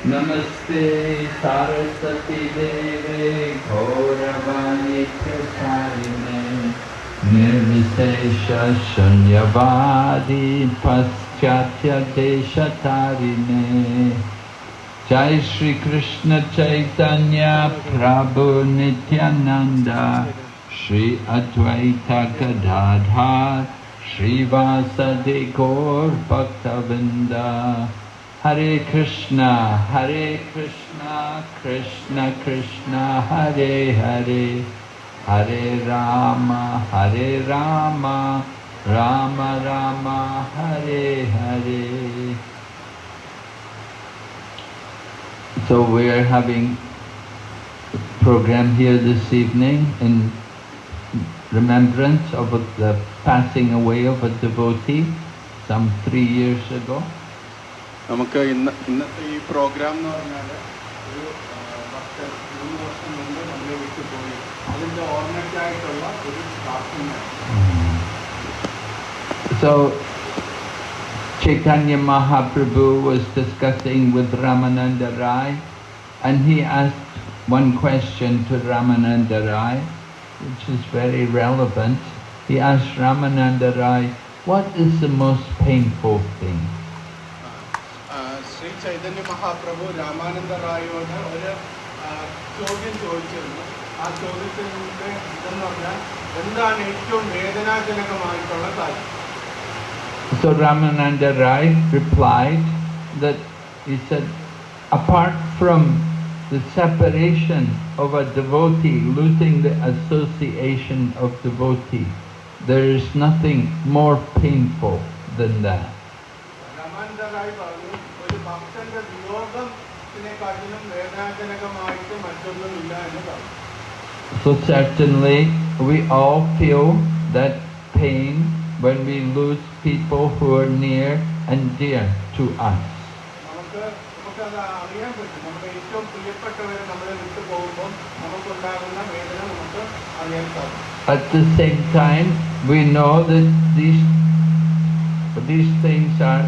Namaste Saraswati Deve Gauravani Pracharine Nirvisesha Shunyavadi Paschatya Deshatarine Jai Shri Krishna Chaitanya Prabhu Nityananda Shri Advaita Gadadhar Shri Vasadi Gaur Bhaktavinda Hare Krishna, Krishna Krishna, Hare Hare, Hare Rama, Rama Rama, Hare Hare. So we are having a program here this evening in remembrance of the passing away of a devotee some 3 years ago. നമുക്ക് ഇന്നത്തെ ഈ programme എന്ന് പറഞ്ഞാൽ ഒരു ഭക്തർ 3 വർഷം മുമ്പ് നമ്മളെ വിട്ടുപോയി അതിൻ്റെ ഓർമ്മയ്ക്കായിട്ടുള്ള ഒരു പ്രാർത്ഥനയാണ്. So Chaitanya Mahaprabhu was discussing with Ramananda Rai, and he asked one question to Ramananda Rai, which is very relevant. He asked Ramananda Rai, what is the most painful thing? Shri Chaitanya Mahaprabhu Ramananda റായിയോട് ഒരു ചോദ്യം ചോദിച്ചിരുന്നു. ആ ചോദ്യത്തിൻ്റെ ഇതെന്ന് പറഞ്ഞാൽ എന്താണ് ഏറ്റവും വേദനാജനകമായിട്ടുള്ള കാര്യം? So Ramananda Rai replied that he said, apart from the separation of a devotee, losing the association of devotee, there is nothing more painful than that. Ramananda Rai പറഞ്ഞു ഒരു ഭക്തന്റെ വിയോഗത്തിനെക്കാട്ടിലും വേദനാജനകമായിട്ട് മറ്റൊന്നുമില്ല എന്ന് പറഞ്ഞു. So certainly we all feel that pain when we lose people who are near and dear to us. നമുക്കത് അറിയാൻ പറ്റും. നമ്മുടെ ഏറ്റവും പ്രിയപ്പെട്ടവരെ നമ്മളെ വിട്ടു പോകുമ്പോൾ നമുക്കുണ്ടാകുന്ന വേദന നമുക്ക് അറിയാൻ സാധിക്കും. At the same time, we know that these things are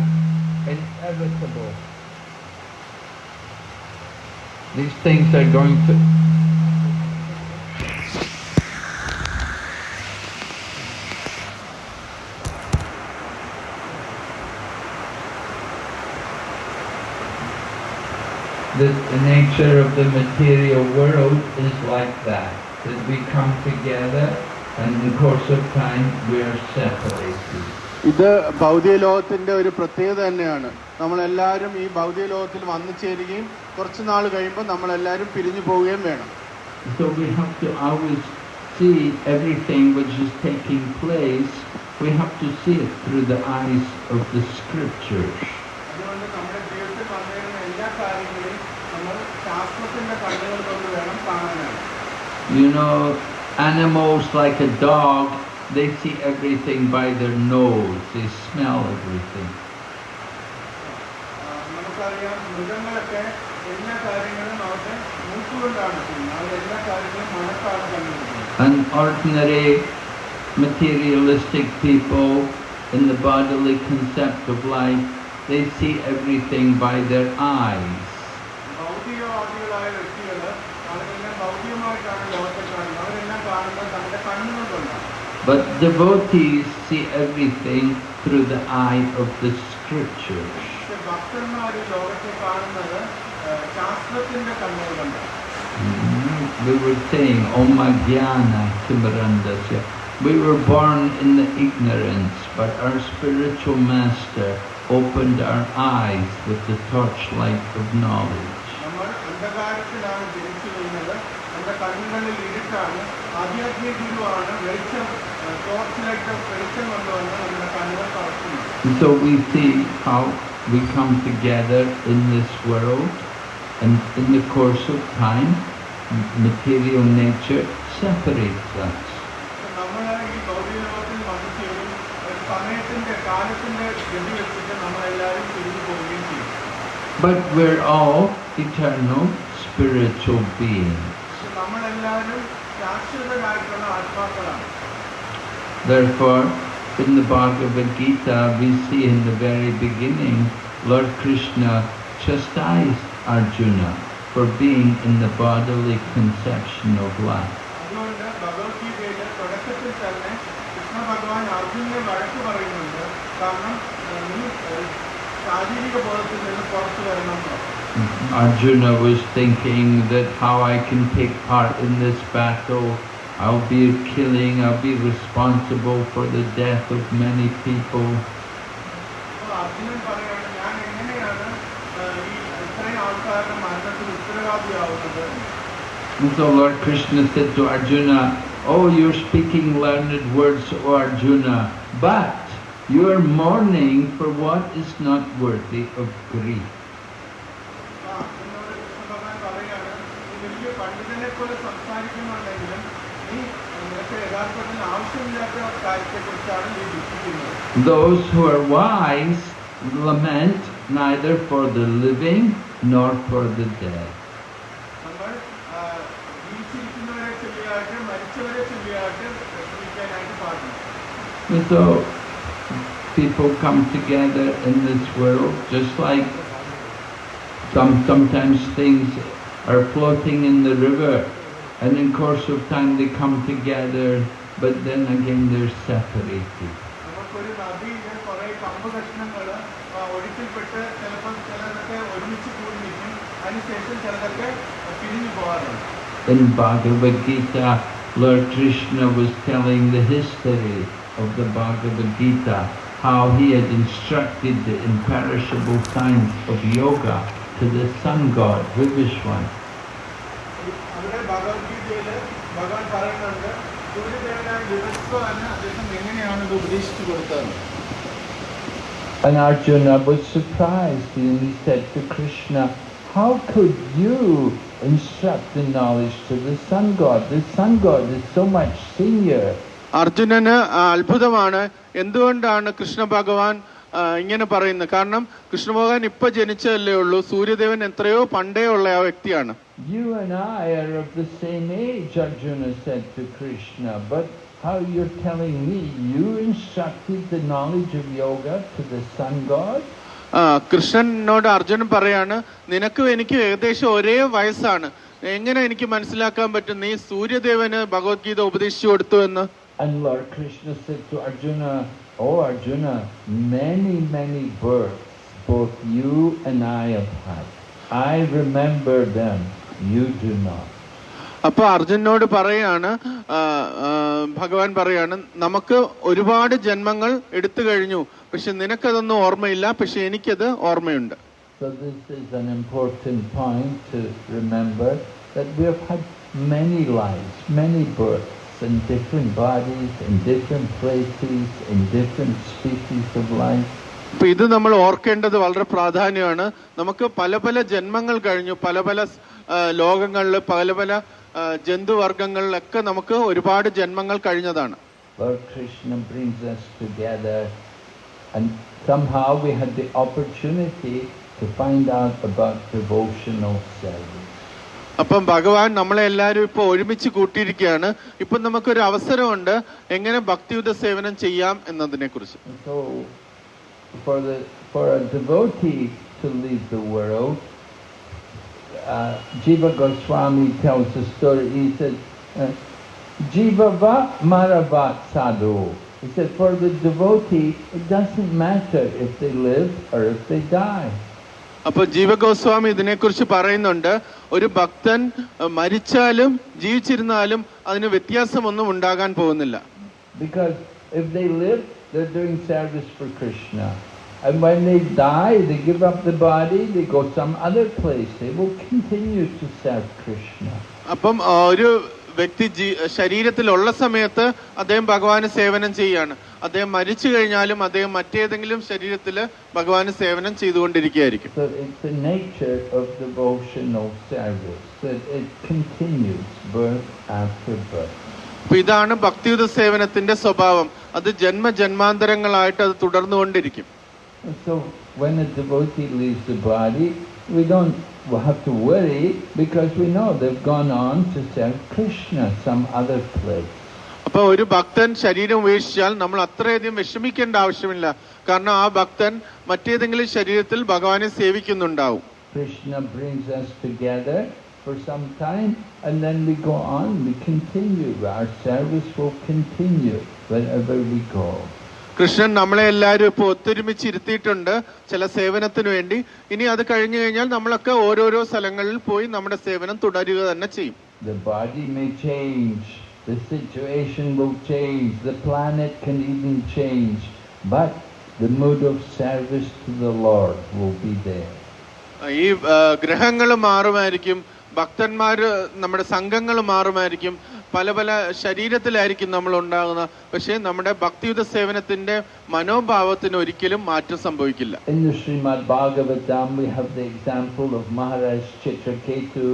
inevitable. These things are going to the nature of the material world is like that we come together and in the course of time we are separated. ഇത് ഭൗതിക ലോകത്തിന്റെ ഒരു പ്രത്യേകത തന്നെയാണ്. നമ്മളെല്ലാവരും ഈ ഭൗതിക ലോകത്തിൽ വന്നു ചേരുകയും കുറച്ച് നാൾ കഴിയുമ്പോൾ നമ്മളെല്ലാവരും പിരിഞ്ഞു പോവുകയും വേണം. So we have to always see everything which is taking place. We have to see it through the eyes of the scriptures. അതുകൊണ്ട് നമ്മുടെ ജീവിതത്തിൽ വന്നിരുന്ന എല്ലാ കാര്യങ്ങളെയും നമ്മൾ ശാസ്ത്രത്തിന്റെ കണ്ണുകൾ കൊണ്ട് വേണം കാണാനാണ്. You know, animals like a dog, they see everything by their nose. They smell everything. നമുക്കറിയാം മൃഗങ്ങളൊക്കെ എല്ലാ കാര്യങ്ങളും അവരുടെ മൂക്കുകൊണ്ടാണ് ചെയ്യുന്നത്. അവരെല്ലാ കാര്യങ്ങളും മണക്കാണ് കണ്ടുപിടിക്കുന്നത്. And ordinary materialistic people in the bodily concept of life, they see everything by their eyes. ഭൗതികവാദികളായ വ്യക്തികൾ അവരെല്ലാം ഭൗതികമായിട്ടാണ് ലോകത്തെ കാണുന്നത്. അവരെല്ലാം കാണുന്നത് തങ്ങളുടെ കണ്ണുകൊണ്ടാണ്. But devotees see everything through the eye of the scriptures. ഭക്തന്മാര് ലോകത്തെ കാണുന്നത് ശാസ്ത്രത്തിന്റെ കണ്ണുകൊണ്ടാണ്. We were saying, Om Jnana Timirandasya. We were born in the ignorance, but our spiritual master opened our eyes with the torchlight of knowledge. നമ്മൾ അന്ധകാരത്തിലാണ് ജനിച്ചു വീണത്. നമ്മുടെ കണ്ണുകളിൽ ഇരുട്ടാണ്. ആധ്യാത്മിക ഗുരുവാണ് വെളിച്ചം, ടോർച്ച് ലൈറ്റ് വെളിച്ചം കൊണ്ടുവന്ന് നമ്മുടെ കണ്ണുകൾ തുറക്കുന്നത്. So we see how we come together in this world, and in the course of time, material nature separates us. നമ്മൾ ഈ ഭൗതിക ലോകത്തിൽ വന്നു ചേരും. സമയത്തിന്റെ കാലത്തിന്റെ ഗതി വെച്ചിട്ട് നമ്മളെല്ലാവരും തിരിഞ്ഞു പോവുകയും ചെയ്യും. But we're all eternal spiritual beings. നമ്മളെല്ലാവരും ശാശ്വതരായിട്ടുള്ള ആത്മാക്കളാണ്. Therefore, in the Bhagavad Gita, we see in the very beginning, Lord Krishna chastised Arjuna for being in the bodily conception of life. അതുകൊണ്ട് ഭഗവത്ഗീതയിലെ തുടക്കത്തിൽ തന്നെ കൃഷ്ണ ഭഗവാൻ അർജുനനെ വഴക്ക് പറയുന്നുണ്ട്. കാരണം നീ ശാരീരിക ബോധത്തിൽ നിന്ന് പുറത്തു വരണം. Arjuna was thinking that how I can take part in this battle. I'll be killing, I'll be responsible for the death of many people. Arjunan പറയാണ്, ഞാൻ എങ്ങനെയാണ് ഈ ഇത്രയും ആൾക്കാരുടെ മരണത്തിന് ഉത്തരവാദിയാവുന്നത്? And so Lord Krishna said to Arjuna, "Oh, you're speaking learned words, O Arjuna, but you are mourning for what is not worthy of grief." അർജുനോട് കൃഷ്ണ ഭഗവാൻ പറയാണ്, നീ വലിയ പണ്ഡിതനെ പോലെ സംസാരിക്കുന്നുണ്ടെങ്കിലും നീ നിനക്ക് യഥാർത്ഥത്തിൽ ആവശ്യമില്ലാത്ത കാര്യത്തെക്കുറിച്ചാണ് നീ ദുഃഖിക്കുന്നത്. Those who are wise lament neither for the living nor for the dead. നമ്മൾ ജീവിച്ചിരിക്കുന്നവരെ ചൊല്ലിയായിട്ട് മരിച്ചവരെ ചൊല്ലിയായിട്ട് ജീവിക്കാനായിട്ട് പാടില്ല. And so people come together in this world just like sometimes things are floating in the river, and in course of time they come together, but then again they're separated. നമുക്കൊരു നദിയിലെ കുറെ കമ്പ് കഷ്ണങ്ങൾ ഒഴുക്കിൽപ്പെട്ട് ചിലപ്പോൾ ചിലതൊക്കെ ഒരുമിച്ച് കൂടി നിൽക്കും, അതിനുശേഷം ചിലതൊക്കെ പിരിഞ്ഞു പോകാറുണ്ട്. In Bhagavad Gita, Lord Krishna was telling the history of the Bhagavad Gita, how he had instructed the imperishable science of yoga to the sun god Vivishwan. അവിടെ ഭഗവത്ഗീതയിൽ ഭഗവാൻ പറയുന്നുണ്ട്, സൂര്യദേവനായ വിവസ്വാന് അദ്ദേഹം എങ്ങനെയാണ് ഇത് ഉപദേശിച്ചു കൊടുത്തത്. And Arjuna was surprised and he said to Krishna, "How could you instruct the knowledge to the sun god? The sun god is so much senior." അർജുനന് അത്ഭുതമാണ്, എന്തുകൊണ്ടാണ് കൃഷ്ണ ഭഗവാൻ ഇങ്ങനെ പറയുന്നത്. കാരണം കൃഷ്ണ ഭഗവാൻ ഇപ്പൊ ജനിച്ചതല്ലേ ഉള്ളൂ, സൂര്യദേവൻ എത്രയോ പണ്ടേ ഉള്ള ആ വ്യക്തിയാണ്. You and I are of the same age, Arjuna said to Krishna, but how you're telling me you instructed the knowledge of yoga to the sun god? കൃഷ്ണനോട് അർജുനൻ പറയാണ്, നിനക്കും എനിക്കും ഏകദേശം ഒരേ വയസ്സാണ്, എങ്ങനെ എനിക്ക് മനസ്സിലാക്കാൻ പറ്റും നീ സൂര്യദേവന് ഭഗവത്ഗീത ഉപദേശിച്ചു കൊടുത്തു എന്ന്. And Lord Krishna said to Arjuna, "Oh Arjuna, many births both you and I have had. I remember them, you do not." അപ്പൊ അർജുനോട് പറയാണ്, ഭഗവാൻ പറയാണ്, നമുക്ക് ഒരുപാട് ജന്മങ്ങൾ എടുത്തു കഴിഞ്ഞു, പക്ഷെ നിനക്കതൊന്നും ഓർമ്മയില്ല, പക്ഷെ എനിക്കത് ഓർമ്മയുണ്ട്. So this is an important point to remember, that we have had many lives, many births in different bodies, in different places, in different species of life. അപ്പൊ ഇത് നമ്മൾ ഓർക്കേണ്ടത് വളരെ പ്രാധാന്യമാണ്. നമുക്ക് പല പല ജന്മങ്ങൾ കഴിഞ്ഞു, പല പല ലോകങ്ങളിൽ, പല പല ജന്തുവർഗങ്ങളിലൊക്കെ നമുക്ക് ഒരുപാട് ജന്മങ്ങൾ കഴിഞ്ഞതാണ്. Lord Krishna brings us together, and somehow we had the opportunity to find out about devotional service. അപ്പം ഭഗവാൻ നമ്മളെ എല്ലാവരും ഇപ്പൊ ഒരുമിച്ച് കൂട്ടിയിരിക്കുകയാണ്. ഇപ്പൊ നമുക്കൊരു അവസരമുണ്ട് എങ്ങനെ ഭക്തിയുത സേവനം ചെയ്യാം എന്നതിനെ കുറിച്ച്. So for a devotee to leave the world, Jiva Goswami tells a story. He said, "Jiva va maravat sadhu." He said, for the devotee, it doesn't matter if they live or if they die. അപ്പൊ ജീവഗോസ്വാമി ഇതിനെക്കുറിച്ച് പറയുന്നുണ്ട്, ഒരു ഭക്തൻ മരിച്ചാലും ജീവിച്ചിരുന്നാലും അതിന് വ്യത്യാസമൊന്നും ഉണ്ടാകാൻ പോകുന്നില്ല. Because if they live, they're doing service for Krishna. And when they die, they give up the body, they go some other place. They will continue to serve Krishna. അപ്പം ഒരു വ്യക്തി ശരീരത്തിലുള്ള സമയത്ത് അദ്ദേഹം ഭഗവാന് സേവനം ചെയ്യാണ്. അദ്ദേഹം മരിച്ചു കഴിഞ്ഞാലും അദ്ദേഹം മറ്റേതെങ്കിലും ശരീരത്തിൽ ഭഗവാന് സേവനം ചെയ്തുകൊണ്ടിരിക്കുകയായിരിക്കും. So it's the nature of devotional service that it continues birth after birth. അപ്പൊ ഇതാണ് ഭക്തിയുത സേവനത്തിന്റെ സ്വഭാവം. അത് ജന്മജന്മാന്തരങ്ങളായിട്ട് അത് തുടർന്നുകൊണ്ടിരിക്കും. So when a devotee leaves the body, we don't have to worry, because we know they've gone on to serve Krishna some other place. അപ്പൊ ഒരു ഭക്തൻ ശരീരം ഉപേക്ഷിച്ചാൽ നമ്മൾ അത്രയധികം വിഷമിക്കേണ്ട ആവശ്യമില്ല. കാരണം ആ ഭക്തൻ മറ്റേതെങ്കിലും ശരീരത്തിൽ ഭഗവാനെ സേവിക്കുന്നുണ്ടാവും. Krishna brings us together for some time, and then we go on, we continue. Our service will continue wherever we go. Krishnan നമ്മളെ എല്ലാവരും ഇപ്പൊ ഒത്തൊരുമിച്ചിരുത്തിയിട്ടുണ്ട് ചില സേവനത്തിന് വേണ്ടി. ഇനി അത് കഴിഞ്ഞു കഴിഞ്ഞാൽ നമ്മളൊക്കെ ഓരോരോ സ്ഥലങ്ങളിൽ പോയി നമ്മുടെ സേവനം തുടരുക തന്നെ ചെയ്യും. The body may change, the situation will change, the planet can even change, but the mood of service to the Lord will be there. ഈ ഗ്രഹങ്ങൾ മാറുമായിരിക്കും, ഭക്തന്മാര് നമ്മുടെ സംഘങ്ങൾ മാറുമായിരിക്കും, പല പല ശരീരത്തിലായിരിക്കും നമ്മൾ ഉണ്ടാകുന്ന, പക്ഷെ നമ്മുടെ ഭക്തിയുത സേവനത്തിന്റെ മനോഭാവത്തിന് ഒരിക്കലും മാറ്റം സംഭവിക്കില്ല. In the Srimad Bhagavatam we have the example of Maharaj Chitraketu.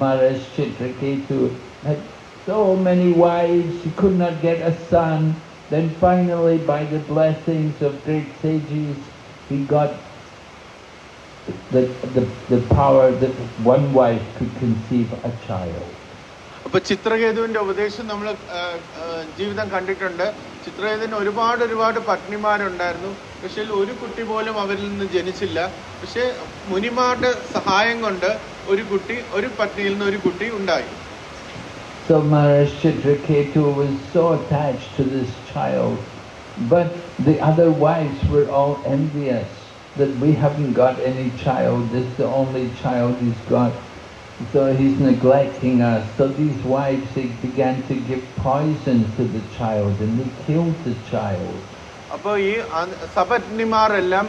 Maharaj Chitraketu had so many wives, he could not get a son. Then finally, by the blessings of great sages, he got the power that one wife could conceive a child. അപ്പൊ ചിത്രകേതുവിന്റെ ഉപദേശം നമ്മൾ ജീവിതം കണ്ടിട്ടുണ്ട്. ചിത്രകേതുവിന് ഒരുപാട് പത്നിമാരുണ്ടായിരുന്നു, പക്ഷെ ഒരു കുട്ടി പോലും അവരിൽ നിന്ന് ജനിച്ചില്ല. പക്ഷെ മുനിമാരുടെ സഹായം കൊണ്ട് ഒരു പത്നിയിൽ നിന്ന് ഒരു കുട്ടി ഉണ്ടായി. So Maharaj Chitraketu was so attached to this child, but the other wives were all envious that we haven't got any child, this is the only child he's got, so he's neglecting us. So these wives, they began to give poison to the child and they killed the child. അപ്പോൾ ഈ സപത്നിമാരെല്ലാം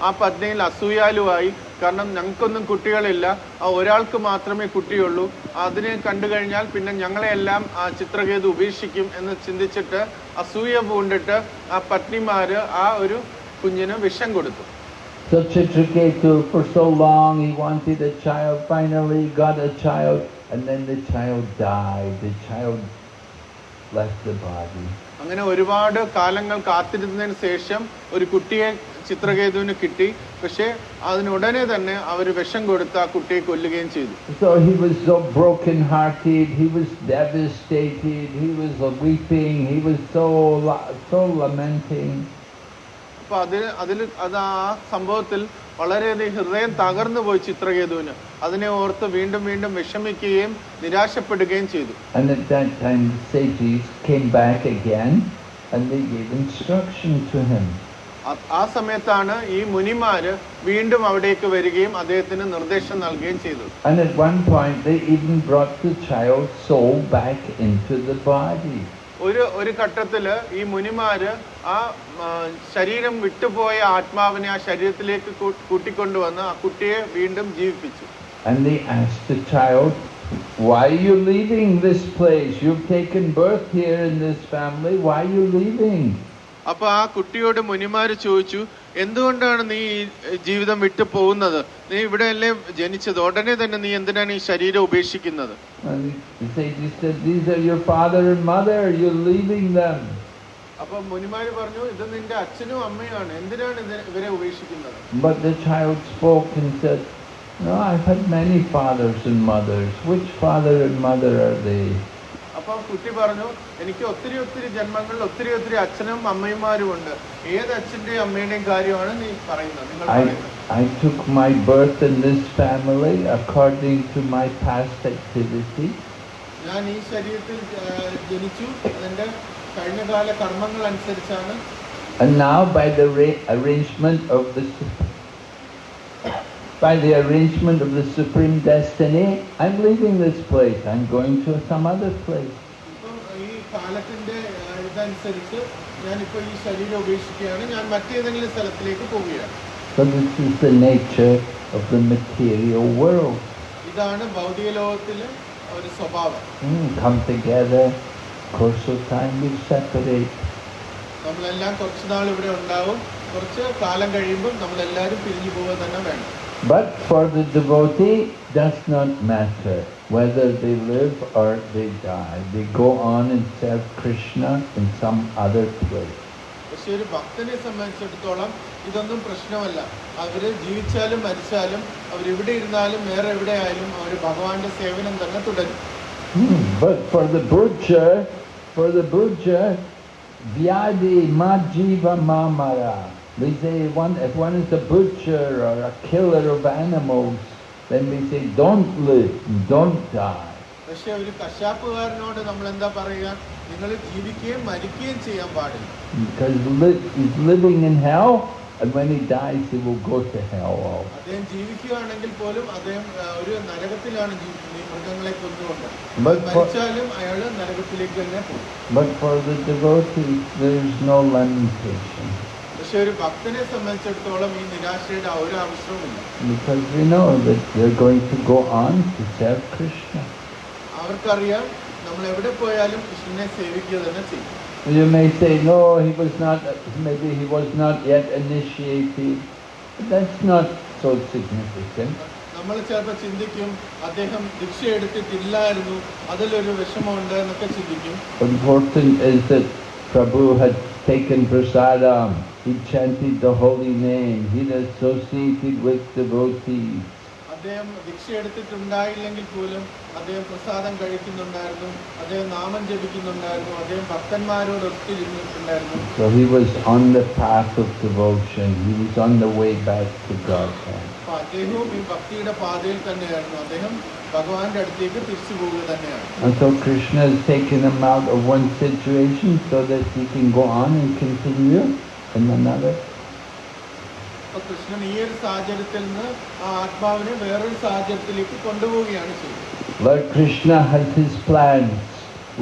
ആ പത്നിയിൽ അസൂയാലുവായി. കാരണം ഞങ്ങൾക്കൊന്നും കുട്ടികളില്ല, ആ ഒരാൾക്ക് മാത്രമേ കുട്ടിയുള്ളൂ, അതിനെ കണ്ടു കഴിഞ്ഞാൽ പിന്നെ ഞങ്ങളെല്ലാം ആ ചിത്രകേതു ഉപേക്ഷിക്കും എന്ന് ചിന്തിച്ചിട്ട് അസൂയ പൂണ്ടിട്ട് ആ പത്നിമാര് ആ ഒരു കുഞ്ഞിന് വിഷം കൊടുത്തു. So Chitraketu, for so long he wanted a child, finally got a child, and then the child died. The child left the body. അങ്ങനെ ഒരുപാട് കാലങ്ങൾ കാത്തിരുന്നതിന് ശേഷം ഒരു കുട്ടിയെ ചിത്രകേതുവിന് കിട്ടി, പക്ഷെ അതിനുടനെ തന്നെ അവർ വിഷം കൊടുത്ത് ആ കുട്ടിയെ കൊല്ലുകയും ചെയ്തു. So he was so broken hearted, he was devastated, he was weeping, he was so lamenting. അപ്പൊ അത് ആ സംഭവത്തിൽ വളരെയധികം ഹൃദയം തകർന്നു പോയി ചിത്രകേതുവിന്. അതിനെ ഓർത്ത് വീണ്ടും വീണ്ടും വിഷമിക്കുകയും നിരാശപ്പെടുകയും ചെയ്തു. And at that time the sages came back again and they gave instruction to him. ആ സമയത്താണ് ഈ മുനിമാര് വീണ്ടും അവിടേക്ക് വരികയും അദ്ദേഹത്തിന് നിർദ്ദേശം നൽകുകയും ചെയ്തു. And at one point they even brought the child's soul back into the body. ഒരു ഘട്ടത്തില് ഈ മുനിമാര് ആ ശരീരം വിട്ടുപോയ ആത്മാവിനെ ആ ശരീരത്തിലേക്ക് കൂട്ടിക്കൊണ്ടുവന്ന് ആ കുട്ടിയെ വീണ്ടും ജീവിപ്പിച്ചു. And they asked the child, why are you leaving this place? You've taken birth here in this family, why are you leaving? അപ്പൊ ആ കുട്ടിയോട് മുനിമാര് ചോദിച്ചു, എന്തുകൊണ്ടാണ് നീ ഈ ജീവിതം വിട്ടു പോകുന്നത്? നീ ഇവിടെയല്ലേ ജനിച്ചത്, ഉടനെ തന്നെ നീ എന്തിനാണ് ഈ ശരീരം ഉപേക്ഷിക്കുന്നത്? These are your father and mother, you're leaving them. അപ്പൊ മുനിമാര് പറഞ്ഞു, ഇത് നിന്റെ അച്ഛനും അമ്മയാണ്, എന്തിനാണ് ഇവരെ ഉപേക്ഷിക്കുന്നത്? But the child spoke and said, no, I've had many fathers and mothers. Which father and mother are they? അപ്പൊ കുട്ടി പറഞ്ഞു, എനിക്ക് ഒത്തിരി ജന്മങ്ങളിൽ ഒത്തിരി അച്ഛനും അമ്മയുമാരും ഉണ്ട്. ഏത് അച്ഛന്റെയും അമ്മയുടെയും കാര്യമാണ് നീ പറയുന്നത്? I took my birth in this family according to my past activity. ഞാൻ ഈ ശരീരത്തിൽ ജനിച്ചു, അതിന്റെ കഴിഞ്ഞകാല കർമ്മങ്ങൾ അനുസരിച്ചാണ്. And now by the arrangement of the supreme destiny, I'm leaving this place. I'm going to some other place. ഈ കാലത്തിന്റെ ഇതനുസരിച്ച് ഞാനിപ്പോ ഈ ശരീരം ഉപേക്ഷിക്കുകയാണ്, ഞാൻ മറ്റേതെങ്കിലും സ്ഥലത്തിലേക്ക് പോവുകയാണ്. So this is the nature of the material world. ഇതാണ് ഭൗതിക ലോകത്തിലെ ഒരു സ്വഭാവം. Come together, course of time we separate. നമ്മളെല്ലാം കുറച്ച് നാൾ ഇവിടെ ഉണ്ടാവും, കുറച്ച് കാലം കഴിയുമ്പോൾ നമ്മളെല്ലാരും പിരിഞ്ഞു പോവുക തന്നെ വേണം. But for the devotee, does not matter whether they live or they die. They go on and serve Krishna in some other place. പക്ഷെ ഒരു ഭക്തനെ സംബന്ധിച്ചിടത്തോളം ഇതൊന്നും പ്രശ്നമല്ല. അവര് ജീവിച്ചാലും മരിച്ചാലും അവരെവിടെ ഇരുന്നാലും വേറെ എവിടെ ആയാലും അവർ ഭഗവാന്റെ സേവനം തന്നെ തുടരും. But for the butcher, Vyadi Majiva Mamara. We say if one is a butcher or a killer of animals, then we say don't live, don't die. പക്ഷെ ഒരു കശാപ്പുകാരനോട് നമ്മൾ എന്താ പറയുക? നിങ്ങൾ ജീവിക്കുകയും മരിക്കുകയും ചെയ്യാൻ പാടില്ല. Because he's living in hell, and when he dies, he will go to hell also. അദ്ദേഹം ജീവിക്കുകയാണെങ്കിൽ പോലും അദ്ദേഹം ഒരു നരകത്തിലാണ് മൃഗങ്ങളെ കൊന്നുകൊണ്ട്. മരിച്ചാലും അയാൾ നരകത്തിലേക്ക് തന്നെ പോകും. But for the devotee, there is no lamentation. പക്ഷെ ഒരു ഭക്തനെ സംബന്ധിച്ചിടത്തോളം ഈ നിരാശയുടെ ഒരു ആവശ്യവുമില്ല. Because we know that they're going to go on to serve Krishna. അവർക്കറിയാം നമ്മൾ എവിടെ പോയാലും കൃഷ്ണനെ സേവിക്കുക തന്നെ ചെയ്യും. You may say, no, maybe he was not yet initiated. But that's not so significant. നമ്മൾ ചിലപ്പോൾ ചിന്തിക്കും അദ്ദേഹം ദീക്ഷ എടുത്തിട്ടില്ലായിരുന്നു, അതിലൊരു വിഷമമുണ്ട് എന്നൊക്കെ ചിന്തിക്കും. Important is that Prabhu had taken prasadam. He chanted the holy name. He associated with devotees. അദ്ദേഹം ദീക്ഷ എടുത്തിട്ടുണ്ടായില്ലെങ്കിൽ പോലും അദ്ദേഹം പ്രസാദം കഴിക്കുന്നുണ്ടായിരുന്നു, അദ്ദേഹം നാമം ജപിക്കുന്നുണ്ടായിരുന്നു, അദ്ദേഹം ഭക്തന്മാരോട് ഒത്തിരുന്നിട്ടുണ്ടായിരുന്നു. So he was on the path of devotion. He was on the way back to Godhead. അദ്ദേഹവും ഈ ഭക്തിയുടെ പാതയിൽ തന്നെയായിരുന്നു. അദ്ദേഹം ഭഗവാന്റെ അടുത്തേക്ക് തിരിച്ചു പോവുക തന്നെയാണ്. And so Krishna has taken him out of one situation so that he can go on and continue in another. Krishnan ഈ ഒരു സാഹചര്യത്തിൽ നിന്ന് ആ ആത്മാവിനെ വേറൊരു സാഹചര്യത്തിലേക്ക് കൊണ്ടുപോവുകയാണ് ചെയ്യുന്നത്. Lord Krishna has his plans.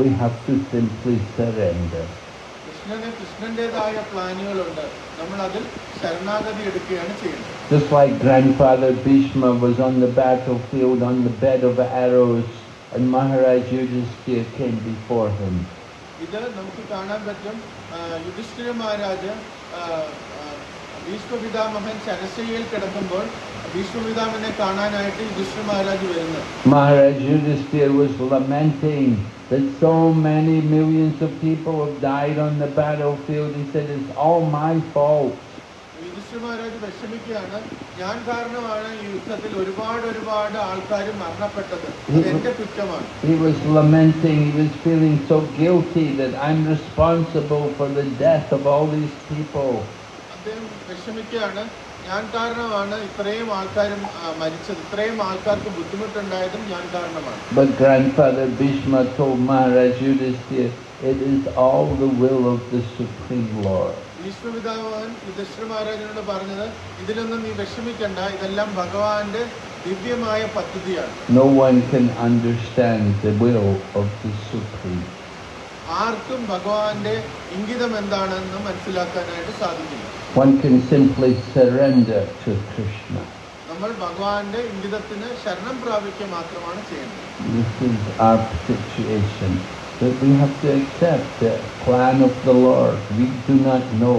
We have to simply surrender. കൃഷ്ണന്റേതായ പ്ലാനുകളുണ്ട്. നമ്മൾ അതിൽ ശരണാഗതി എടുക്കുകയാണ് ചെയ്യുന്നത്. Just like grandfather Bhishma was on the battlefield on the bed of arrows and Maharaj Yudhishthira came before him. ഇത് നമുക്ക് കാണാൻ പറ്റും. യുധിഷ്ഠിര മഹാരാജ് ഭീഷ്മപിതാമഹൻ ശരശയ്യയിൽ കിടക്കുമ്പോൾ ഭീഷ്മപിതാമഹനെ കാണാനായിട്ട് യുധിഷ്ഠിര മഹാരാജ് വരുന്നു. Maharaj Yudhishthira was lamenting that so many millions of people have died on the battlefield. He said, it's all my fault. Yudhishthira Maharaj വിഷമിക്കുകയാണ്. ഞാൻ കാരണമാണ് ഈ യുദ്ധത്തിൽ ഒരുപാട് ആൾക്കാർ മരണപ്പെട്ടത്. എന്റെ കുറ്റമാണ്. He was lamenting. He was feeling so guilty that I'm responsible for the death of all these people. അദ്ദേഹം വിഷമിക്കുകയാണ്. ഞാൻ കാരണമാണ് ഇത്രയും ആൾക്കാരും മരിച്ചത്, ഇത്രയും ആൾക്കാർക്ക് ബുദ്ധിമുട്ടുണ്ടായതും ഞാൻ കാരണമാണ്. But grandfather Bhishma told Maharaj Yudhishthira, it is all the will of the Supreme Lord. Bhishmapitamaha Yudhishthira മഹാരാജനോട് പറഞ്ഞത്, ഇതിലൊന്നും നീ വിഷമിക്കണ്ട, ഇതെല്ലാം ഭഗവാന്റെ ദിവ്യമായ പദ്ധതിയാണ്. No one can understand the will of the Supreme. ആർക്കും ഭഗവാന്റെ ഇംഗിതം എന്താണെന്ന് മനസ്സിലാക്കാനായിട്ട് സാധിക്കില്ല. One can simply surrender to Krishna. നമ്മൾ ഭഗവാന്റെ ഇംഗിതത്തിന് ശരണം പ്രാപിക്കുക മാത്രമാണ് ചെയ്യുന്നത്. This is our situation, that we have to accept the plan of the Lord. We do not know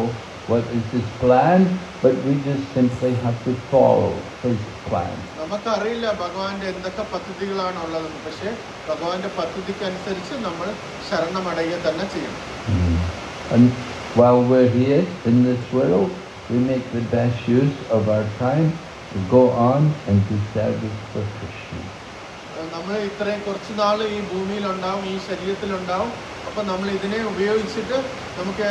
what is His plan, but we just simply have to follow His plan. നമുക്കറിയില്ല ഭഗവാന്റെ എന്തൊക്കെ പദ്ധതികളാണ് ഉള്ളതെന്ന്. പക്ഷേ ഭഗവാന്റെ പദ്ധതിക്കനുസരിച്ച് നമ്മൾ ശരണമടയുക തന്നെ ചെയ്യണം. And while we're here in this world, we make the best use of our time to go on and do service for Krishna. നമ്മൾ ഇത്രയും കുറച്ച് നാൾ ഈ ഭൂമിയിലുണ്ടാവും, ഈ ശരീരത്തിലുണ്ടാവും. അപ്പം നമ്മൾ ഇതിനെ ഉപയോഗിച്ചിട്ട് നമുക്ക്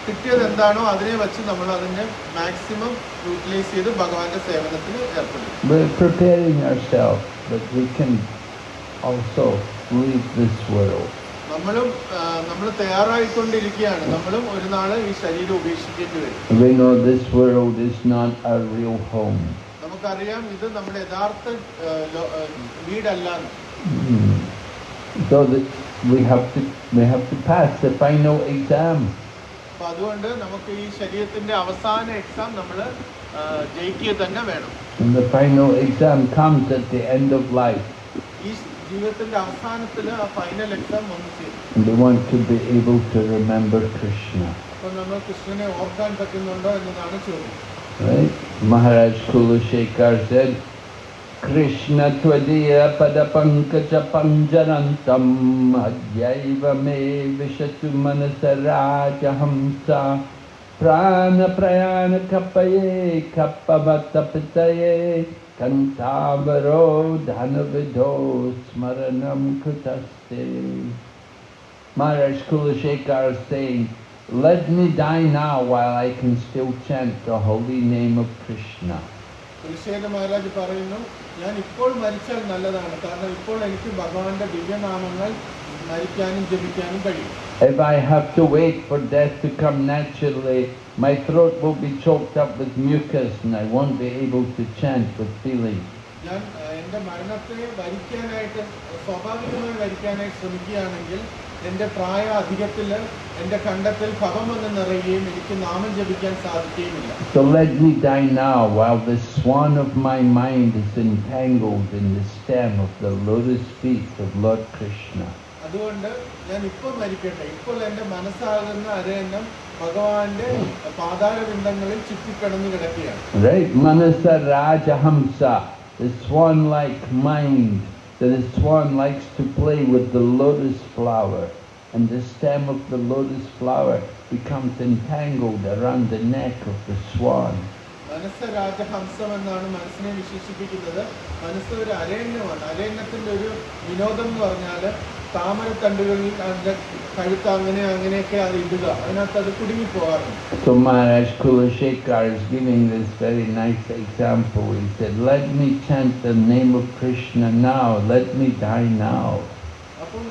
കിട്ടിയത് എന്താണോ അതിനെ വെച്ച് നമ്മൾ അതിനെ മാക്സിമം യൂട്ടിലൈസ് ചെയ്ത് ഭഗവാന്റെ സേവനത്തിന് ഏർപ്പെടും. We're preparing ourselves that we can also leave this world. നമ്മൾ തയ്യാറായിക്കൊണ്ടിരിക്കുകയാണ്. നമ്മളും ഒരു നാള് ഈ ശരീരം ഉപേക്ഷിക്കേണ്ടി വരും. We know this world is not our real home. നമുക്കറിയാം ഇത് നമ്മുടെ യഥാർത്ഥ വീടല്ല. So that we have to pass the final exam. അപ്പൊ അതുകൊണ്ട് നമുക്ക് ഈ ശരീരത്തിന്റെ അവസാന എക്സാം നമ്മൾ ജയിക്കുക തന്നെ വേണം. And the final exam comes at the end of life. ഈ ജീവിതത്തിന്റെ അവസാനത്തിൽ ആ ഫൈനൽ എക്സാം വന്നു ചേരും. And we want to be able to remember Krishna. അപ്പൊ നമ്മൾ കൃഷ്ണനെ ഓർക്കാൻ പറ്റുന്നുണ്ടോ എന്നതാണ് ചോദ്യം. Right? Maharaj Kulashekar said, Krishna tvadiya padapankaja panjarantam adyaiva me vishatu manasarajahamsa prana prayana kapaye kapavatapitaye kantavaro dhanavidho smaranam krutaste. Maharaj Kulashekar is saying, let me die now while I can still chant the holy name of Krishna. Kulasekhara Maharaj പറയുന്നു, ഞാൻ ഇപ്പോൾ മരിച്ചാൽ നല്ലതാണ്, കാരണം ഇപ്പോൾ എനിക്ക് ഭഗവാന്റെ ദിവ്യനാമങ്ങൾ മരിക്കാനും ജപിക്കാനും കഴിയും. If I have to wait for death to come naturally, my throat will be choked up with mucus and I won't be able to chant with feeling. ഞാൻ എൻ്റെ മരണത്തെ വരിക്കാനായിട്ട് സ്വാഭാവികമായി വരിക്കാനായിട്ട് ശ്രമിക്കുകയാണെങ്കിൽ എൻ്റെ പ്രായ അധികത്തിൽ എൻ്റെ കണ്ടത്തിൽ കഫം വന്ന് നിറയുകയും എനിക്ക് നാമം ജപിക്കാൻ സാധിക്കുകയുമില്ല. So let me die now while the swan of my mind is entangled in the stem of the lotus feet of Lord Krishna. അതുകൊണ്ട് ഞാൻ ഇപ്പോൾ മരിക്കട്ടെ. ഇപ്പോൾ എൻ്റെ മനസ്സാകുന്ന അരയന്നം ഭഗവാന്റെ പാതാരബിന്ദങ്ങളിൽ ചുറ്റിക്കിടന്നു കിടക്കുകയാണ്. Right, Manasa Rajahamsa, the swan-like mind. So the swan likes to play with the lotus flower, and the stem of the lotus flower becomes entangled around the neck of the swan. മനസ്സ് രാജഹംസം എന്നാണ് മനസ്സിനെ വിശേഷിപ്പിക്കുന്നത്. മനസ്സ് ഒരു അരയന്യമാണ്. അരയന്യത്തിന്റെ ഒരു വിനോദം എന്ന് പറഞ്ഞാൽ താമരത്തണ്ടുകളിൽ അതിന്റെ കഴുത്ത് അങ്ങനെയൊക്കെ അത് ഇടുക, അതിനകത്ത് അത് കുടുങ്ങി പോകാറുണ്ട്. So Maharaj Kulashekar is giving this very nice example. He said, let me chant the name of Krishna now, let me die now. അപ്പം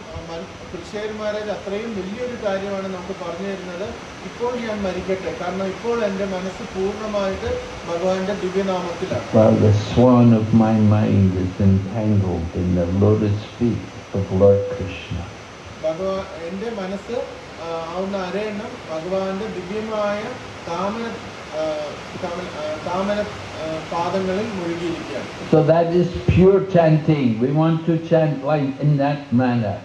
കുലശേഖര മഹാരാജ് അത്രയും വലിയൊരു കാര്യമാണ് നമുക്ക് പറഞ്ഞു തരുന്നത്. ഇപ്പോൾ ഞാൻ മരിക്കട്ടെ, കാരണം ഇപ്പോൾ എൻ്റെ മനസ്സ് പൂർണ്ണമായിട്ട് ഭഗവാന്റെ ദിവ്യനാമത്തിലാണ്. While the swan of my mind is entangled in the lotus feet of Lord Krishna. ഭഗവാൻ എൻ്റെ മനസ്സ് ആവുന്ന അരയണ്ണം ഭഗവാന്റെ ദിവ്യമായ താമര പാദങ്ങളിൽ മുഴുകിയിരിക്കുകയാണ്. So that is pure chanting. We want to chant like in that manner.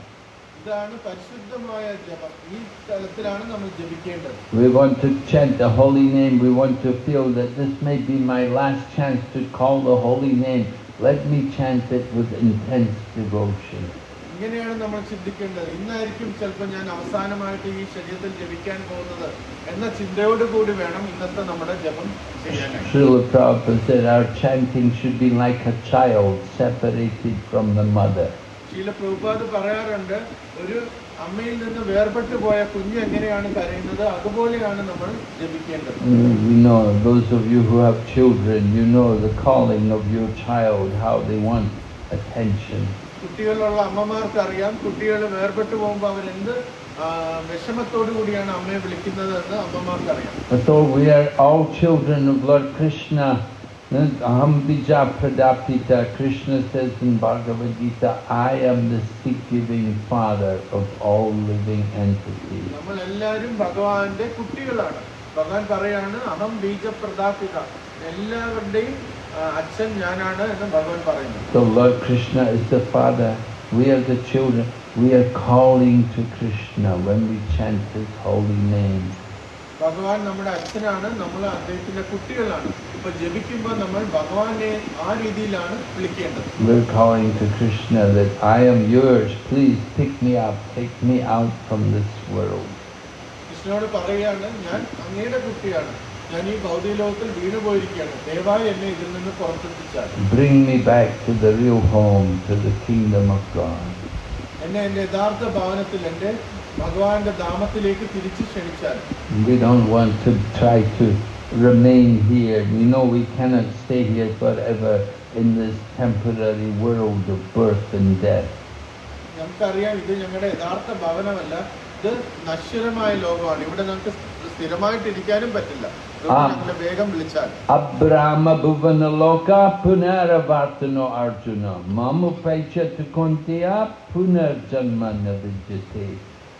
ഇതാണ് പരിശുദ്ധമായ ജപം. ഈ തലത്തിലാണ് നമ്മൾ ജപിക്കേണ്ടത്. We want to chant the holy name. We want to feel that this may be my last chance to call the holy name. Let me chant it with intense devotion. ഇങ്ങനെയാണ് നമ്മൾ ചിന്തിക്കേണ്ടത്. ഇന്നായിരിക്കും ചിലപ്പോൾ ഞാൻ അവസാനമായിട്ട് ഈ ശരീരത്തിൽ ജപിക്കാൻ പോകുന്നത് എന്ന ചിന്തയോടുകൂടി വേണം ഇന്നത്തെ നമ്മുടെ ജപം ചെയ്യാനായിട്ട്. Srila Prabhupada said our chanting should be like a child separated from the mother. Srila Prabhupada പറയാറുണ്ട്, ഒരു അമ്മയിൽ നിന്ന് വേർപെട്ടു പോയ കുഞ്ഞ് എങ്ങനെയാണ് കരയുന്നത് അതുപോലെയാണ് നമ്മൾ ജപിക്കേണ്ടത്. We know, those of you who have children, you know the calling of your child, how they want attention. കുട്ടികളുള്ള അമ്മമാർക്ക് അറിയാം, കുട്ടികൾ വേർപെട്ടു പോകുമ്പോൾ അവരെന്ത് വിഷമത്തോടു കൂടിയാണ് അമ്മയെ വിളിക്കുന്നത് എന്ന് അമ്മമാർക്ക് അറിയാം. So we are all children of Lord Krishna. Aham bija pradapita. Krishna says in Bhagavad Gita, I am the seed-giving father of all living entities. നമ്മൾ എല്ലാവരും ഭഗവാന്റെ കുട്ടികളാണ്. ഭഗവാൻ പറയാണ്, അഹം ബീജ പ്രദാപിത, എല്ലാവരുടെയും അച്ഛൻ ഞാനാണ് എന്ന് ഭഗവാൻ പറയുന്നു. So Lord Krishna is the father. We are the children. We are calling to Krishna when we chant His holy name. ഭഗവാൻ നമ്മുടെ അച്ഛനാണ്, നമ്മൾ അദ്ദേഹത്തിന്റെ കുട്ടികളാണ്. ഇപ്പൊ ജപിക്കുമ്പോൾ നമ്മൾ ഭഗവാനെ ആ രീതിയിലാണ് വിളിക്കേണ്ടത്. We're calling to Krishna that I am yours. Please pick me up, take me out from this world. കൃഷ്ണനോട് പറയുകയാണ്, ഞാൻ അങ്ങയുടെ കുട്ടിയാണ്, ഞാൻ ഈ ഭൗതിക ലോകത്തിൽ വീണു പോയിരിക്കുകയാണ്, ദയവായി എന്നെ ഇതിൽ നിന്ന് പുറത്തെത്തിച്ചാൽ. Bring me back to the real home, to the kingdom of God. എന്നെ എൻ്റെ യഥാർത്ഥ ഭവനത്തിൽ എൻ്റെ ഭഗവാന്റെ ധാമത്തിലേക്ക് തിരിച്ചു ക്ഷണിച്ചാൽ. We don't want to try to remain here. We know we cannot stay here forever in this temporary world of birth and death. നമുക്കറിയാം, ഇത് ഞങ്ങളുടെ യഥാർത്ഥ ഭവനമല്ല, ഇത് നശ്വരമായ ലോകമാണ്. ഇവിടെ നമുക്ക് സ്ഥിരമായിട്ട് ഇരിക്കാനും പറ്റില്ല. ഞങ്ങളെ വേഗം വിളിച്ചാൽ. Abrahama bhuvana loka punaravartano Arjuna mamupaichatu kuntiya punarjanma navijyate.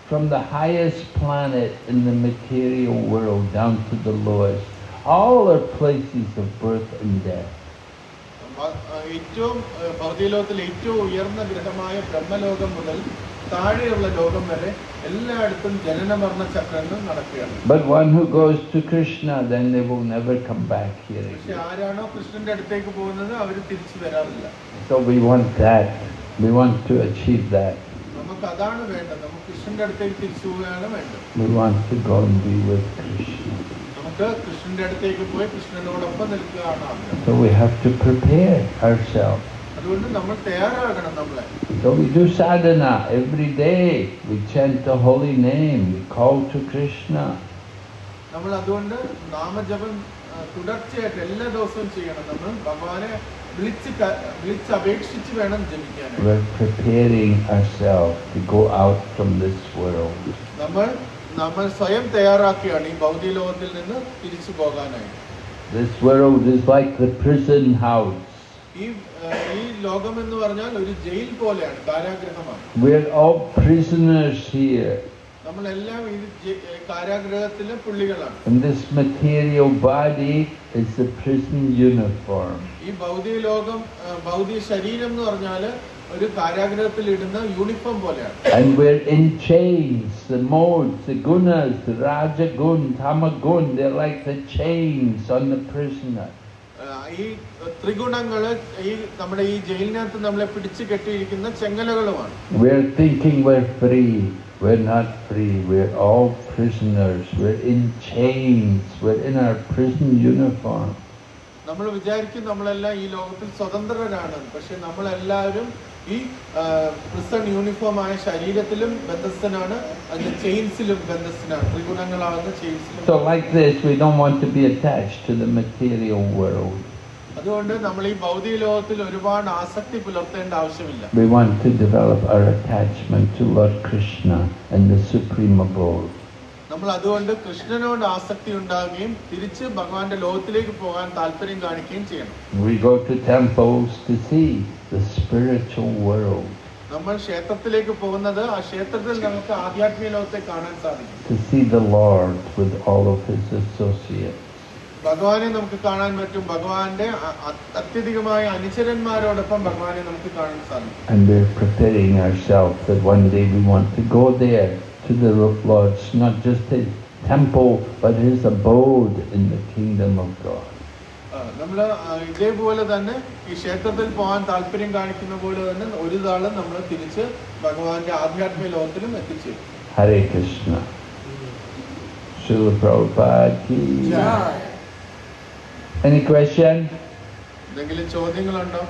From the highest planet in the material world down to the lowest, all are places of birth and death. ഏറ്റവും ഭൗതിക ലോകത്തിൽ ഏറ്റവും ഉയർന്ന ഗ്രഹമായ ബ്രഹ്മലോകം മുതൽ താഴെയുള്ള ലോകം വരെ എല്ലായിടത്തും ജനന മരണ ചക്രങ്ങൾ നടക്കുകയാണ്. But one who goes to Krishna, then they will never come back here പക്ഷെ again. ആരാണോ കൃഷ്ണന്റെ അടുത്തേക്ക് പോകുന്നത് അവർ തിരിച്ചു വരാറില്ല. So we want that. We want to achieve that. നമുക്ക് അതാണ് വേണ്ടത്. നമുക്ക് കൃഷ്ണന്റെ അടുത്തേക്ക് തിരിച്ചു പോവുകയാണ് വേണ്ടത്. We want to go and be with Krishna. നമുക്ക് കൃഷ്ണന്റെ അടുത്തേക്ക് പോയി കൃഷ്ണനോടൊപ്പം നിൽക്കുകയാണ് ആഗ്രഹം. So we have to prepare ourselves. അതുകൊണ്ട് നമ്മൾ തയ്യാറാകണം നമ്മളെ. So we do sadhana every day. We chant the holy name. We call to Krishna. നമ്മൾ അതുകൊണ്ട് നാമജപം തുടർച്ചയായിട്ട് എല്ലാ ദിവസവും ചെയ്യണം. നമ്മൾ ഭഗവാനെ വിളിച്ച് അപേക്ഷിച്ച് വേണം ജപിക്കാൻ. We're preparing ourselves to go out from this world. നമ്മൾ സ്വയം തയ്യാറാക്കുകയാണ് ഈ ഭൗതിക ലോകത്തിൽ നിന്ന് തിരിച്ചു പോകാനായി. This world is like the prison house. ഈ ലോകം എന്ന് പറഞ്ഞാൽ ഒരു ജയിൽ പോലെയാണ്, കാരാഗൃഹമാണ്. We're all prisoners here. നമ്മളെല്ലാം ഈ കാരാഗൃഹത്തിലെ പുള്ളികളാണ്. And this material body is the prison uniform. ഈ ഭൗതിക ലോകം, ഭൗതിക ശരീരം എന്ന് പറഞ്ഞാൽ ഒരു കാരാഗൃഹത്തിൽ ഇടുന്ന യൂണിഫോം പോലെയാണ്. And we're in chains. The modes, the gunas, the rajagun, tamagun, they're like the chains on the prisoner. ഈ ത്രിഗുണങ്ങള് ഈ നമ്മുടെ ഈ ജയിലിനകത്ത് നമ്മളെ പിടിച്ചു കെട്ടിയിരിക്കുന്ന ചെങ്ങലകളുമാണ്. We're thinking we're free. We're not free. We're all prisoners. We're in chains. We're in our prison uniform. നമ്മൾ വിചാരിക്കും നമ്മളെല്ലാം ഈ ലോകത്തിൽ സ്വതന്ത്രരാണ്. പക്ഷെ നമ്മളെല്ലാവരും ഈ പ്രിസൺ യൂണിഫോം ആയ ശരീരത്തിലും ബന്ധസ്ഥനാണ്, അതിന്റെ ചെയിൻസിലും ബന്ധസ്ഥനാണ്, ത്രിഗുണങ്ങളാകുന്ന ചെയിൻസിലും. So like this, we don't want to be attached to the material world. അതുകൊണ്ട് നമ്മൾ ഈ ഭൗതിക ലോകത്തിൽ ഒരുപാട് ആസക്തി പുലർത്തേണ്ട ആവശ്യമില്ല. We want to develop our attachment to Lord Krishna and the Supreme Abode. നമ്മൾ അതുകൊണ്ട് കൃഷ്ണനോട് ആസക്തി ഉണ്ടാകുകയും തിരിച്ച് ഭഗവാന്റെ ലോകത്തിലേക്ക് പോകാൻ താല്പര്യം കാണിക്കുകയും ചെയ്യണം. We go to temples to see the spiritual world. നമ്മൾ ക്ഷേത്രത്തിലേക്ക് പോകുന്നത് ആ ക്ഷേത്രത്തിൽ നമുക്ക് ആധ്യാത്മിക ലോകത്തെ കാണാൻ സാധിക്കും. To see the Lord with all of his associates. ഭഗവാനെ നമുക്ക് കാണാൻ പറ്റും. ഭഗവാന്റെ അത്യധികമായ അനുചരന്മാരോടൊപ്പം ഭഗവാനെ നമുക്ക് കാണാൻ സാധിക്കും. And we're preparing ourselves that one day we want to go there to the Lord's, not just his temple, but his abode in the kingdom of God. നമ്മൾ ഇതേപോലെ തന്നെ ഈ ക്ഷേത്രത്തിൽ പോകാൻ താല്പര്യം കാണിക്കുന്ന പോലെ തന്നെ ഒരു നാളും നമ്മൾ തിരിച്ച് ഭഗവാന്റെ ആധ്യാത്മിക ലോകത്തിലും എത്തിച്ചേരും. Hare Krishna. Srila Prabhupada ki jai. Any question? എന്തെങ്കിലും ചോദ്യങ്ങളുണ്ടോ?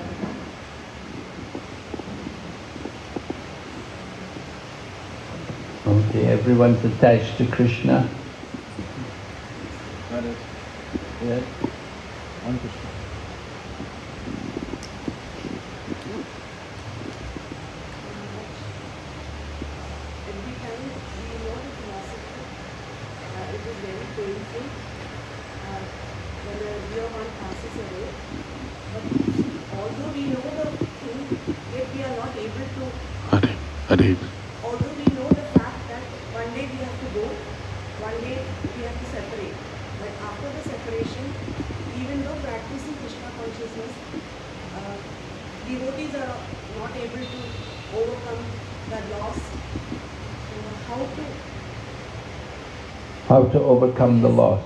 Okay, everyone's attached to Krishna. Yes. On Krishna. Every time we know the philosophy, it is very painful when a dear one passes away. But although we know the thing, yet we are not able to. Although we know the fact that one day we have to go, one day we have to separate. But after the separation, even though practicing Krishna consciousness, devotees are not able to overcome that loss. How to overcome the loss?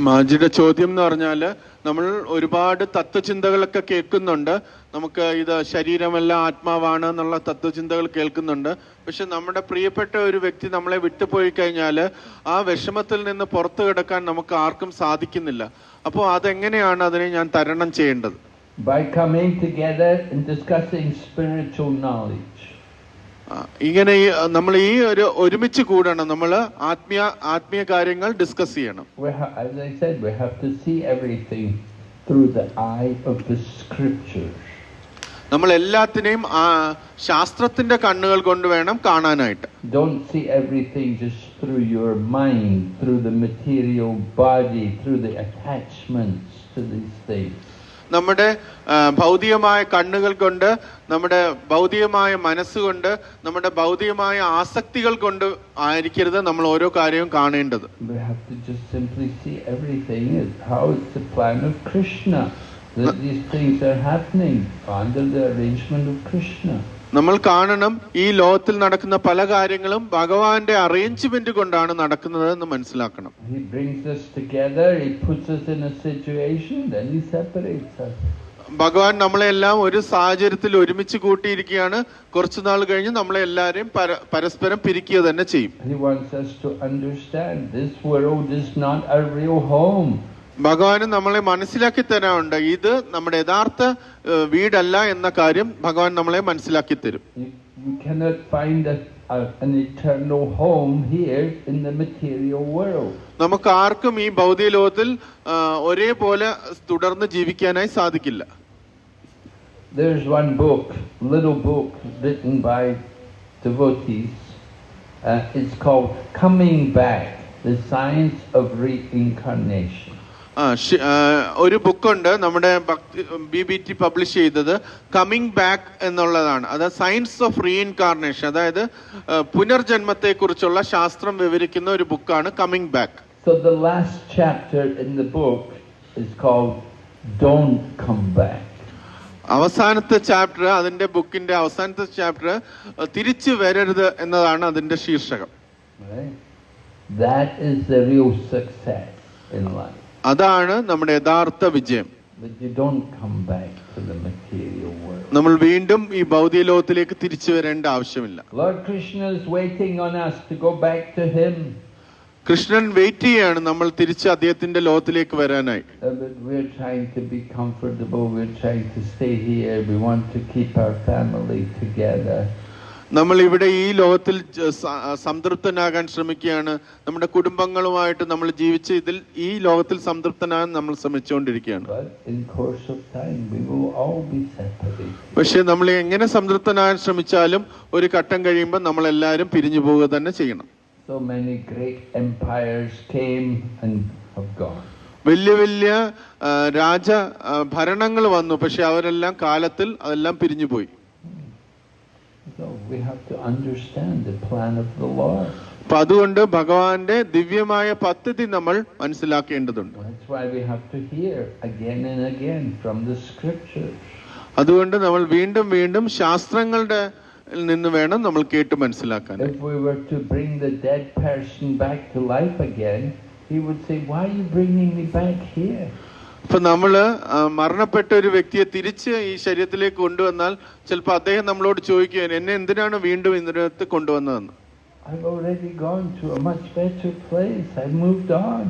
മാജിയുടെ ചോദ്യം എന്ന് പറഞ്ഞാൽ നമ്മൾ ഒരുപാട് തത്വചിന്തകളൊക്കെ കേൾക്കുന്നുണ്ട്. നമുക്ക് ഇത് ശരീരമല്ല ആത്മാവാണ് എന്നുള്ള തത്വചിന്തകൾ കേൾക്കുന്നുണ്ട്. പക്ഷെ നമ്മുടെ പ്രിയപ്പെട്ട ഒരു വ്യക്തി നമ്മളെ വിട്ടുപോയി കഴിഞ്ഞാൽ ആ വിഷമത്തിൽ നിന്ന് പുറത്തു കിടക്കാൻ നമുക്ക് ആർക്കും സാധിക്കുന്നില്ല. അപ്പോൾ അതെങ്ങനെയാണ് അതിനെ ഞാൻ തരണം ചെയ്യേണ്ടത്? By coming together and discussing spiritual knowledge. ഇങ്ങനെ നമ്മൾ ഈ ഒരു ഒരുമിച്ച് കൂടണം. നമ്മൾ ആത്മീയ കാര്യങ്ങൾ ഡിസ്കസ് ചെയ്യണം. As I said, we have to see everything through the eye of the scriptures. നമ്മൾ എല്ലാത്തിനെയും ശാസ്ത്രത്തിന്റെ കണ്ണുകൾ കൊണ്ട് വേണം കാണാനായിട്ട്. Don't see everything just through your mind, through the material body, through the attachments to these things. നമ്മുടെ ഭൗതികമായ കണ്ണുകൾ കൊണ്ട്, നമ്മുടെ ഭൗതികമായ മനസ്സുകൊണ്ട്, നമ്മുടെ ഭൗതികമായ ആസക്തികൾ കൊണ്ട് ആയിരിക്കരുത് നമ്മൾ ഓരോ കാര്യവും കാണേണ്ടത്. We have to just simply see everything as how it's the plan of Krishna, that these things are happening under the arrangement of Krishna. നമ്മൾ കാണണം ഈ ലോകത്തിൽ നടക്കുന്ന പല കാര്യങ്ങളും ഭഗവാന്റെ അറേഞ്ച്മെന്റ് കൊണ്ടാണ് നടക്കുന്നത് എന്ന് മനസ്സിലാക്കണം. He brings us together, he puts us in a situation, then he separates us. ഭഗവാൻ നമ്മളെല്ലാം ഒരു സാഹചര്യത്തിൽ ഒരുമിച്ച് കൂട്ടിയിരിക്കുകയാണ്. കുറച്ചു നാൾ കഴിഞ്ഞ് നമ്മളെ എല്ലാവരെയും പരസ്പരം പിരിക്കുക തന്നെ ചെയ്യും. He wants us to understand this world is not a real home. ഭഗവാന് നമ്മളെ മനസ്സിലാക്കി തരാറുണ്ട്. ഇത് നമ്മുടെ യഥാർത്ഥ വീടല്ല എന്ന കാര്യം ഭഗവാൻ നമ്മളെ മനസ്സിലാക്കി തരും. You cannot find an eternal home here in the material world. നമുക്ക് ആർക്കും ഈ ഭൗതിക ലോകത്തിൽ ഒരേപോലെ തുടർന്ന് ജീവിക്കാനായി സാധിക്കില്ല. There's one book, little book written by devotees. It's called Coming Back: The Science of Reincarnation. ഒരു ബുക്കുണ്ട് നമ്മുടെ BBT പബ്ലിഷ് ചെയ്തത്, കമ്മിങ് ബാക്ക് എന്നുള്ളതാണ്. അത് സയൻസ് ഓഫ് റീഇൻകാർണേഷൻ, അതായത് പുനർജന്മത്തെ കുറിച്ചുള്ള ശാസ്ത്രം വിവരിക്കുന്ന ഒരു ബുക്കാണ് coming back. So the last chapter in the book is called Don't Come Back. അവസാനത്തെ ചാപ്റ്റർ, അതിന്റെ ബുക്കിന്റെ അവസാനത്തെ ചാപ്റ്റർ തിരിച്ചു വരരുത് എന്നതാണ് അതിന്റെ ശീർഷകം. That is the real success in life. അതാണ് നമ്മുടെ യഥാർത്ഥ വിജയം. That you don't come back to the material world. നമ്മൾ വീണ്ടും ഈ ഭൗതിക ലോകത്തിലേക്ക് തിരിച്ചു വരേണ്ട ആവശ്യമില്ല. Lord Krishna is waiting on us to go back to him. Krishnan wait ചെയ്യാണ് നമ്മൾ തിരിച്ച് അദ്ദേഹത്തിന്റെ ലോകത്തിലേക്ക് വരാനായി. But we're trying to be comfortable, we're trying to stay here, we want to keep our family together. നമ്മൾ ഇവിടെ ഈ ലോകത്തിൽ സംതൃപ്തനാകാൻ ശ്രമിക്കുകയാണ്. നമ്മുടെ കുടുംബങ്ങളുമായിട്ട് നമ്മൾ ജീവിച്ച് ഇതിൽ ഈ ലോകത്തിൽ സംതൃപ്തനാകാൻ നമ്മൾ ശ്രമിച്ചുകൊണ്ടിരിക്കുകയാണ്. പക്ഷെ നമ്മൾ എങ്ങനെ സംതൃപ്തനാകാൻ ശ്രമിച്ചാലും ഒരു ഘട്ടം കഴിയുമ്പോൾ നമ്മൾ എല്ലാവരും പിരിഞ്ഞു പോവുക തന്നെ ചെയ്യണം. So many great empires came and have gone. വലിയ വലിയ രാജ ഭരണങ്ങൾ വന്നു, പക്ഷെ അവരെല്ലാം കാലത്തിൽ അതെല്ലാം പിരിഞ്ഞു പോയി. So we have to understand the plan of the Lord. അപ്പൊ അതുകൊണ്ട് ഭഗവാന്റെ ദിവ്യമായ പദ്ധതി നമ്മൾ മനസ്സിലാക്കേണ്ടതുണ്ട്. That's why we have to hear again and again from the scriptures. അതുകൊണ്ട് നമ്മൾ വീണ്ടും വീണ്ടും ശാസ്ത്രങ്ങളുടെ നിന്ന് വേണം നമ്മൾ കേട്ട് മനസ്സിലാക്കാൻ. If we were to bring the dead person back to life again, he would say, "Why are you bringing me back here?" ഇപ്പൊ നമ്മള് മരണപ്പെട്ട ഒരു വ്യക്തിയെ തിരിച്ച് ഈ ശരീരത്തിലേക്ക് കൊണ്ടുവന്നാൽ ചിലപ്പോൾ അദ്ദേഹം നമ്മളോട് ചോദിക്കുകയാണ്, എന്നെ എന്തിനാണ് വീണ്ടും ഇതിനകത്ത് കൊണ്ടുവന്നതെന്ന്. I've already gone to a much better place. I moved on.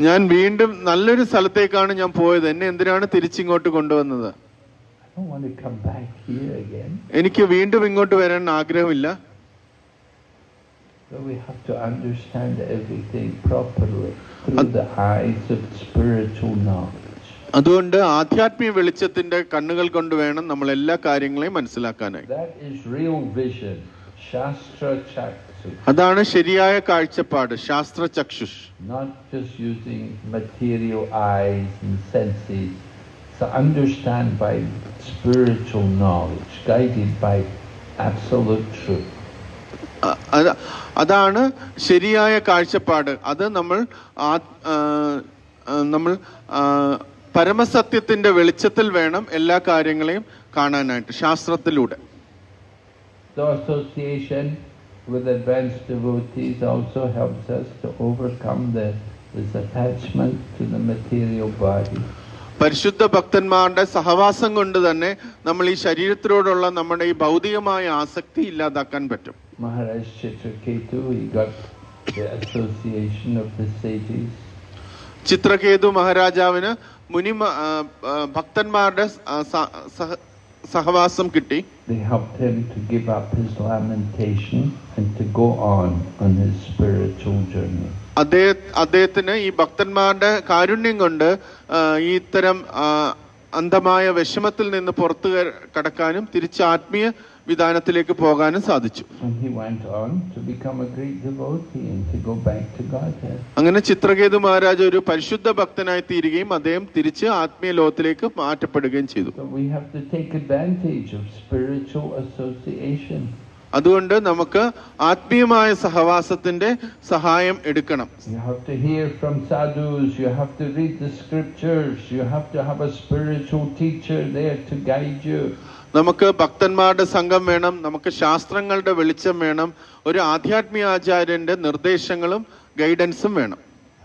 ഞാൻ വീണ്ടും നല്ലൊരു സ്ഥലത്തേക്കാണ് ഞാൻ പോയത്, എന്നെ എന്തിനാണ് തിരിച്ചിങ്ങോട്ട് കൊണ്ടുവന്നത്. I don't want to come back here again. എനിക്ക് വീണ്ടും ഇങ്ങോട്ട് വരാൻ ആഗ്രഹമില്ല. So we have to understand everything properly through the eyes of spiritual knowledge. അതുകൊണ്ട് ആധ്യാത്മിക വെളിച്ചത്തിന്റെ കണ്ണുകൾ കൊണ്ട് വേണം നമ്മൾ എല്ലാ കാര്യങ്ങളെയും മനസ്സിലാക്കാനായി. That is real vision, Shastra Chakshus. അതാണ് ശരിയായ കാഴ്ചപ്പാട്, ശാസ്ത്ര ചക്ഷുഷ്. Not just using material eyes and senses, to understand by spiritual knowledge, guided by absolute truth. അതാണ് ശരിയായ കാഴ്ചപ്പാട്. അത് നമ്മൾ പരമസത്യത്തിന്റെ വെളിച്ചത്തിൽ വേണം എല്ലാ കാര്യങ്ങളെയും കാണാനായിട്ട്, ശാസ്ത്രത്തിലൂടെ. The association with advanced devotees also helps us to overcome this attachment to the material body. പരിശുദ്ധ ഭക്തന്മാരുടെ സഹവാസം കൊണ്ട് തന്നെ നമ്മൾ ഈ ശരീരത്തിനോടുള്ള നമ്മുടെ ഈ ഭൗതികമായ ആസക്തി ഇല്ലാതാക്കാൻ പറ്റും. Maharaj Chitraketu, he got the association of the sages. Chitraketu മഹാരാജാവിന് മുനി ഭക്തന്മാരുടെ സഹവാസം കിട്ടി. They helped him to give up his lamentation and to go on his spiritual journey. അദ്ദേഹത്തിന് ഈ ഭക്തന്മാരുടെ കാരുണ്യം കൊണ്ട് ഈ ഇത്തരം അന്ധമായ വിഷമത്തിൽ നിന്ന് പുറത്തു കടക്കാനും തിരിച്ച് ആത്മീയ വിധാനത്തിലേക്ക് പോകാനും സാധിച്ചു. അങ്ങനെ ചിത്രകേതു മഹാരാജ് ഒരു പരിശുദ്ധ ഭക്തനായി തീരുകയും അദ്ദേഹം തിരിച്ച് ആത്മീയ ലോകത്തിലേക്ക് മാറ്റപ്പെടുകയും ചെയ്തു. അതുകൊണ്ട് നമുക്ക് ആത്മീയമായ സഹവാസത്തിന്റെ സഹായം എടുക്കണം. You have to hear from sadhus, you have to read the scriptures, you have to have a spiritual teacher there to guide you. നമുക്ക് ഭക്തന്മാരുടെ സംഘം വേണം, നമുക്ക് ശാസ്ത്രങ്ങളുടെ വെളിച്ചം വേണം, ഒരു ആധ്യാത്മിക ആചാര്യന്റെ നിർദ്ദേശങ്ങളും ഗൈഡൻസും വേണം.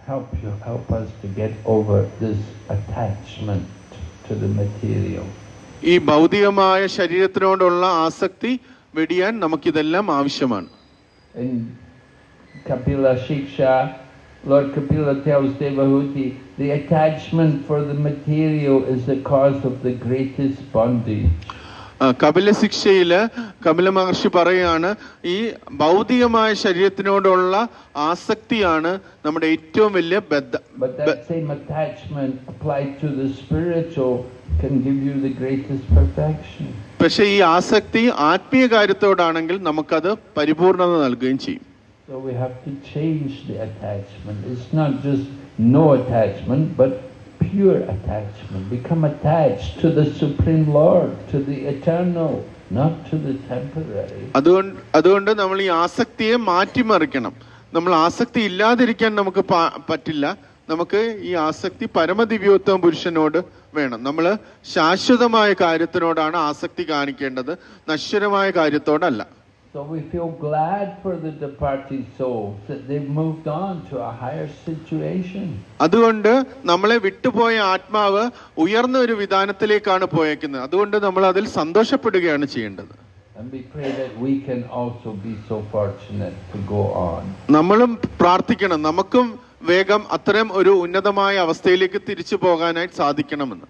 Help us to get over this attachment to the material. ഈ ഭൗതികമായ ശരീരത്തിനോടുള്ള ആസക്തി വെടിയാൻ നമുക്കിതെല്ലാം ആവശ്യമാണ്. In Kapila Shiksha, Lord Kapila tells Devahuti, the attachment for the material is the cause of the greatest bondage. Kapila ശിക്ഷയില് Kapila മഹർഷി പറയാണ് ഈ ഭൗതികമായ ശരീരത്തിനോടുള്ള ആസക്തിയാണ് നമ്മുടെ ഏറ്റവും വലിയ But that same attachment applied to the spiritual can give you the greatest perfection. പക്ഷെ ഈ ആസക്തി ആത്മീയ കാര്യത്തോടാണെങ്കിൽ നമുക്കത് പരിപൂർണത നൽകുകയും ചെയ്യും. So we have to change the attachment. It's not just no attachment, but pure attachment. Become attached to the Supreme Lord, to the eternal, not to the temporary. അതുകൊണ്ട് നമ്മൾ ഈ ആസക്തിയെ മാറ്റിമറിക്കണം. നമ്മൾ ആസക്തി ഇല്ലാതിരിക്കാൻ നമുക്ക് പറ്റില്ല. നമുക്ക് ഈ ആസക്തി പരമദിവ്യോത്തമ പുരുഷനോട് വേണം. നമ്മൾ ശാശ്വതമായ കാര്യത്തിനോടാണ് ആസക്തി കാണിക്കേണ്ടത്, നശ്വരമായ കാര്യത്തോടല്ല. So we feel glad for the departed souls that they've moved on to a higher situation. അതുകൊണ്ട് നമ്മളെ വിട്ടുപോയ ആത്മാവ് ഉയർന്ന ഒരു വിധാനത്തിലേക്കാണ് പോയേക്കുന്നത്. അതുകൊണ്ട് നമ്മൾ അതിൽ സന്തോഷപ്പെടുകയാണ് ചെയ്യേണ്ടത്. And we pray that we can also be so fortunate to go on. നമ്മളും പ്രാർത്ഥിക്കണം, നമുക്കും വേഗം അത്തരം ഒരു ഉന്നതമായ അവസ്ഥയിലേക്ക് തിരിച്ചു പോകാനായിട്ട് സാധിക്കണമെന്ന്.